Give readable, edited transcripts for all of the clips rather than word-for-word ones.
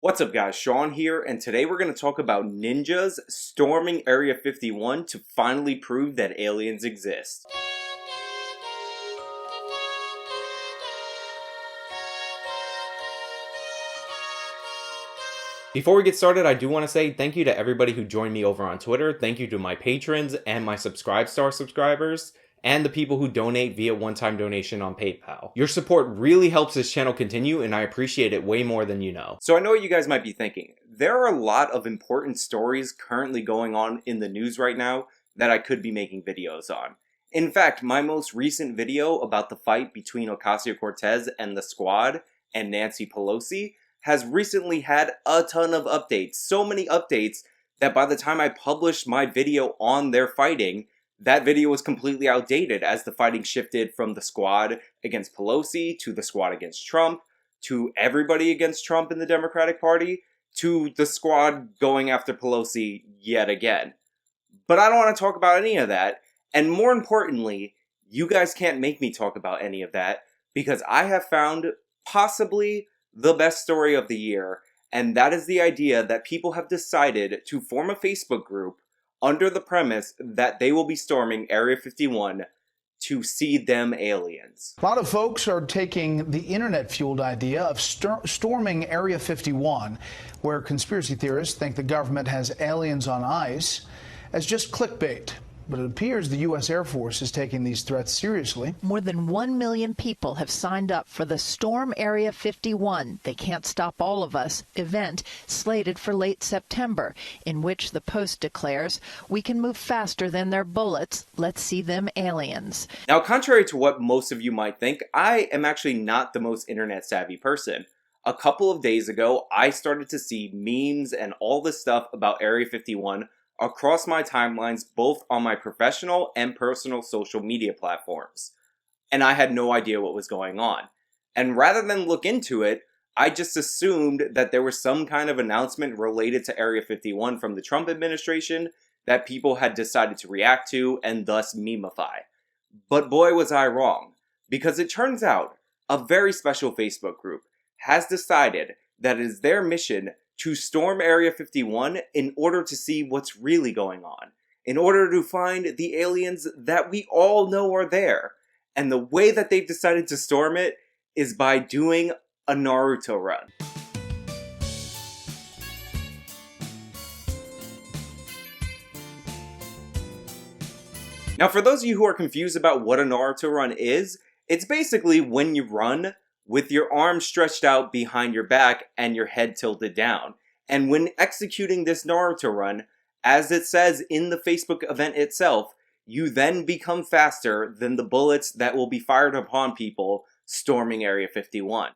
What's up guys, Sean here, and today we're going to talk about ninjas storming Area 51 to finally prove that aliens exist. Before we get started, I do want to say thank you to everybody who joined me over on Twitter. Thank you to my patrons and my Subscribe Star subscribers, and the people who donate via one-time donation on PayPal. Your support really helps this channel continue, and I appreciate it way more than you know. So I know what you guys might be thinking. There are a lot of important stories currently going on in the news right now that I could be making videos on. In fact, my most recent video about the fight between Ocasio-Cortez and the Squad and Nancy Pelosi has recently had a ton of updates. So many updates that by the time I published my video on their fighting, that video was completely outdated as the fighting shifted from the Squad against Pelosi to the Squad against Trump to everybody against Trump in the Democratic Party to the Squad going after Pelosi yet again. But I don't want to talk about any of that, and more importantly, you guys can't make me talk about any of that because I have found possibly the best story of the year, and that is the idea that people have decided to form a Facebook group under the premise that they will be storming Area 51 to see them aliens. A lot of folks are taking the internet-fueled idea of storming Area 51, where conspiracy theorists think the government has aliens on ice, as just clickbait. But it appears the U.S. Air Force is taking these threats seriously. More than 1 million people have signed up for the Storm Area 51, They Can't Stop All of Us event slated for late September, in which the Post declares, "We can move faster than their bullets. Let's see them aliens." Now, contrary to what most of you might think, I am actually not the most internet savvy person. A couple of days ago, I started to see memes and all this stuff about Area 51 across my timelines, both on my professional and personal social media platforms. And I had no idea what was going on. And rather than look into it, I just assumed that there was some kind of announcement related to Area 51 from the Trump administration that people had decided to react to and thus memify. But boy was I wrong, because it turns out a very special Facebook group has decided that it is their mission to storm Area 51 in order to see what's really going on, in order to find the aliens that we all know are there. And the way that they've decided to storm it is by doing a Naruto run. Now, for those of you who are confused about what a Naruto run is, it's basically when you run with your arms stretched out behind your back and your head tilted down. And when executing this Naruto run, as it says in the Facebook event itself, you then become faster than the bullets that will be fired upon people storming Area 51.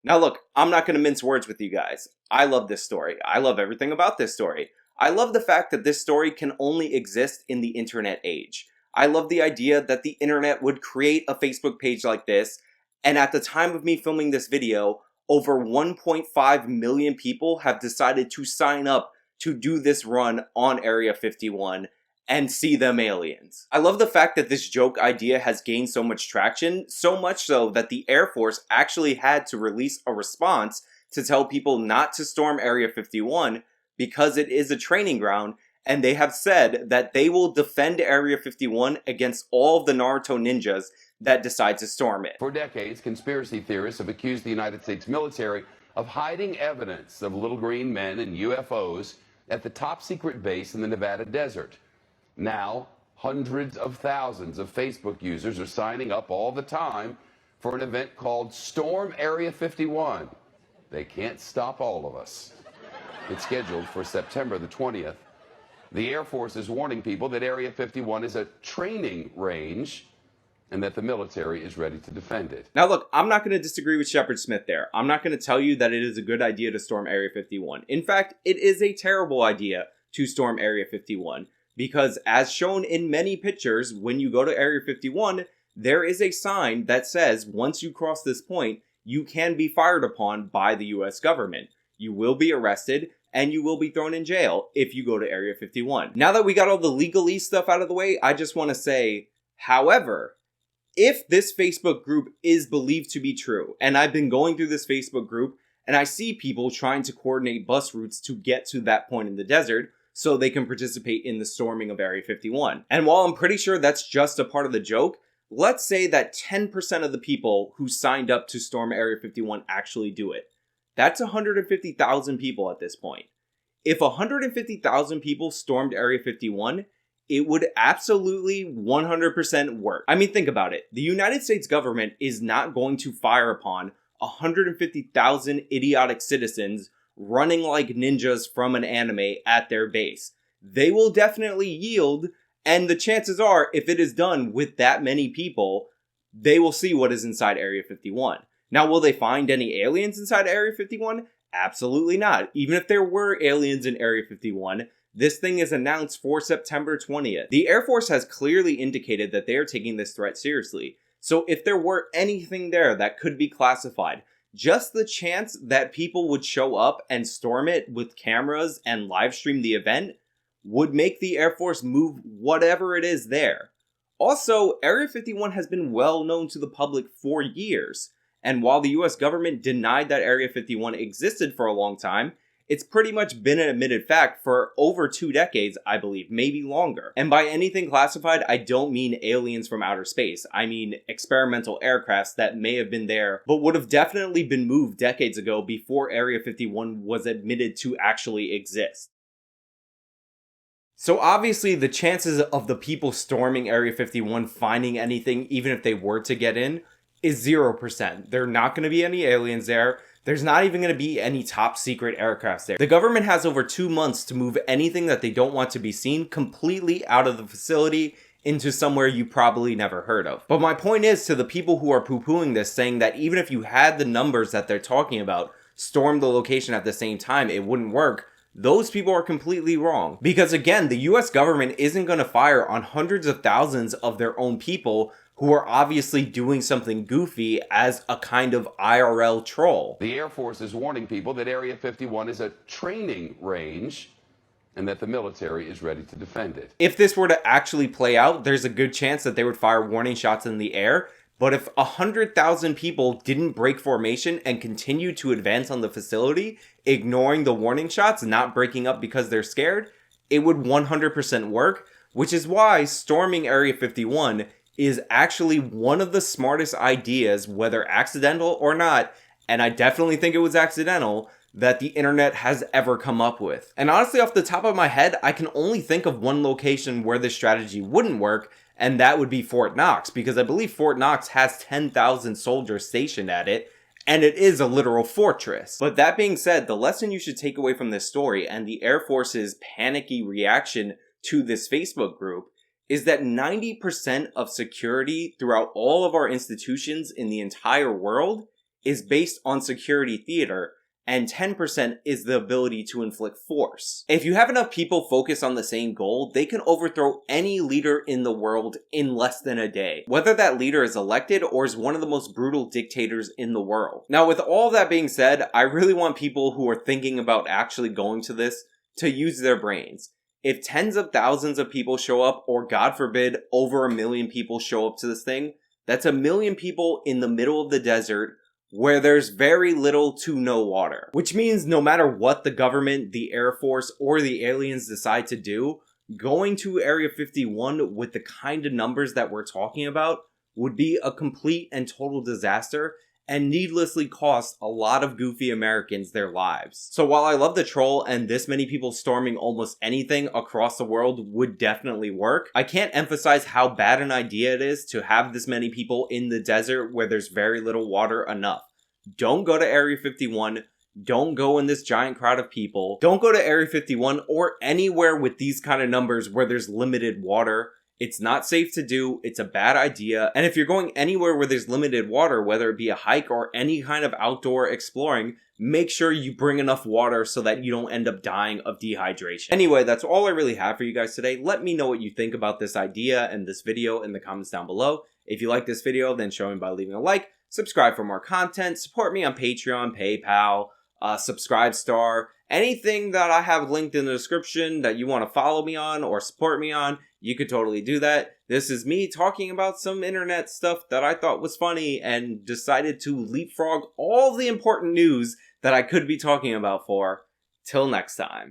Now look, I'm not going to mince words with you guys. I love this story. I love everything about this story. I love the fact that this story can only exist in the internet age. I love the idea that the internet would create a Facebook page like this, and at the time of me filming this video, over 1.5 million people have decided to sign up to do this run on Area 51 and see them aliens. I love the fact that this joke idea has gained so much traction, so much so that the Air Force actually had to release a response to tell people not to storm Area 51 because it is a training ground, and they have said that they will defend Area 51 against all of the Naruto ninjas that decide to storm it. For decades, conspiracy theorists have accused the United States military of hiding evidence of little green men and UFOs at the top secret base in the Nevada desert. Now, hundreds of thousands of Facebook users are signing up all the time for an event called Storm Area 51. They can't stop all of us. It's scheduled for September the 20th. The Air Force is warning people that Area 51 is a training range and that the military is ready to defend it. Now look, I'm not going to disagree with Shepard Smith there. I'm not going to tell you that it is a good idea to storm Area 51. In fact, it is a terrible idea to storm Area 51 because as shown in many pictures, when you go to Area 51, there is a sign that says once you cross this point, you can be fired upon by the US government. You will be arrested and you will be thrown in jail if you go to Area 51. Now that we got all the legalese stuff out of the way, I just want to say, however, if this Facebook group is believed to be true, and I've been going through this Facebook group and I see people trying to coordinate bus routes to get to that point in the desert so they can participate in the storming of Area 51. And while I'm pretty sure that's just a part of the joke, let's say that 10% of the people who signed up to storm Area 51 actually do it. That's 150,000 people at this point. If 150,000 people stormed Area 51, it would absolutely 100% work. I mean, think about it. The United States government is not going to fire upon 150,000 idiotic citizens running like ninjas from an anime at their base. They will definitely yield, and the chances are, if it is done with that many people, they will see what is inside Area 51. Now, will they find any aliens inside Area 51? Absolutely not. Even if there were aliens in Area 51, this thing is announced for September 20th. The Air Force has clearly indicated that they are taking this threat seriously. So if there were anything there that could be classified, just the chance that people would show up and storm it with cameras and live stream the event would make the Air Force move whatever it is there. Also, Area 51 has been well known to the public for years, and while the US government denied that Area 51 existed for a long time, it's pretty much been an admitted fact for over 2 decades, I believe, maybe longer. And by anything classified, I don't mean aliens from outer space. I mean experimental aircrafts that may have been there, but would have definitely been moved decades ago before Area 51 was admitted to actually exist. So obviously the chances of the people storming Area 51 finding anything, even if they were to get in, is 0%. There are not going to be any aliens there. There's not even going to be any top secret aircrafts there. The government has over 2 months to move anything that they don't want to be seen completely out of the facility into somewhere you probably never heard of. But my point is, to the people who are poo-pooing this, saying that even if you had the numbers that they're talking about storm the location at the same time, it wouldn't work. Those people are completely wrong. Because again, the US government isn't going to fire on hundreds of thousands of their own people who are obviously doing something goofy as a kind of IRL troll. The Air Force is warning people that Area 51 is a training range and that the military is ready to defend it. If this were to actually play out, there's a good chance that they would fire warning shots in the air. But if 100,000 people didn't break formation and continue to advance on the facility, ignoring the warning shots, not breaking up because they're scared, it would 100% work, which is why storming Area 51 is actually one of the smartest ideas, whether accidental or not, and I definitely think it was accidental, that the internet has ever come up with. And honestly, off the top of my head, I can only think of one location where this strategy wouldn't work, and that would be Fort Knox, because I believe Fort Knox has 10,000 soldiers stationed at it, and it is a literal fortress. But that being said, the lesson you should take away from this story and the Air Force's panicky reaction to this Facebook group is that 90% of security throughout all of our institutions in the entire world is based on security theater, and 10% is the ability to inflict force. If you have enough people focused on the same goal, they can overthrow any leader in the world in less than a day, whether that leader is elected or is one of the most brutal dictators in the world. Now, with all that being said, I really want people who are thinking about actually going to this to use their brains. If tens of thousands of people show up, or God forbid, over 1 million people show up to this thing, that's 1 million people in the middle of the desert where there's very little to no water. Which means no matter what the government, the Air Force, or the aliens decide to do, going to Area 51 with the kind of numbers that we're talking about would be a complete and total disaster and needlessly cost a lot of goofy Americans their lives. So while I love the troll and this many people storming almost anything across the world would definitely work, I can't emphasize how bad an idea it is to have this many people in the desert where there's very little water enough. Don't go to Area 51. Don't go in this giant crowd of people. Don't go to Area 51 or anywhere with these kind of numbers where there's limited water. It's not safe to do, it's a bad idea, and if you're going anywhere where there's limited water, whether it be a hike or any kind of outdoor exploring, make sure you bring enough water so that you don't end up dying of dehydration. Anyway, that's all I really have for you guys today. Let me know what you think about this idea and this video in the comments down below. If you like this video, then show me by leaving a like, subscribe for more content, support me on Patreon, PayPal, Subscribestar, anything that I have linked in the description that you want to follow me on or support me on, you could totally do that. This is me talking about some internet stuff that I thought was funny and decided to leapfrog all the important news that that I could be talking about for. Till next time.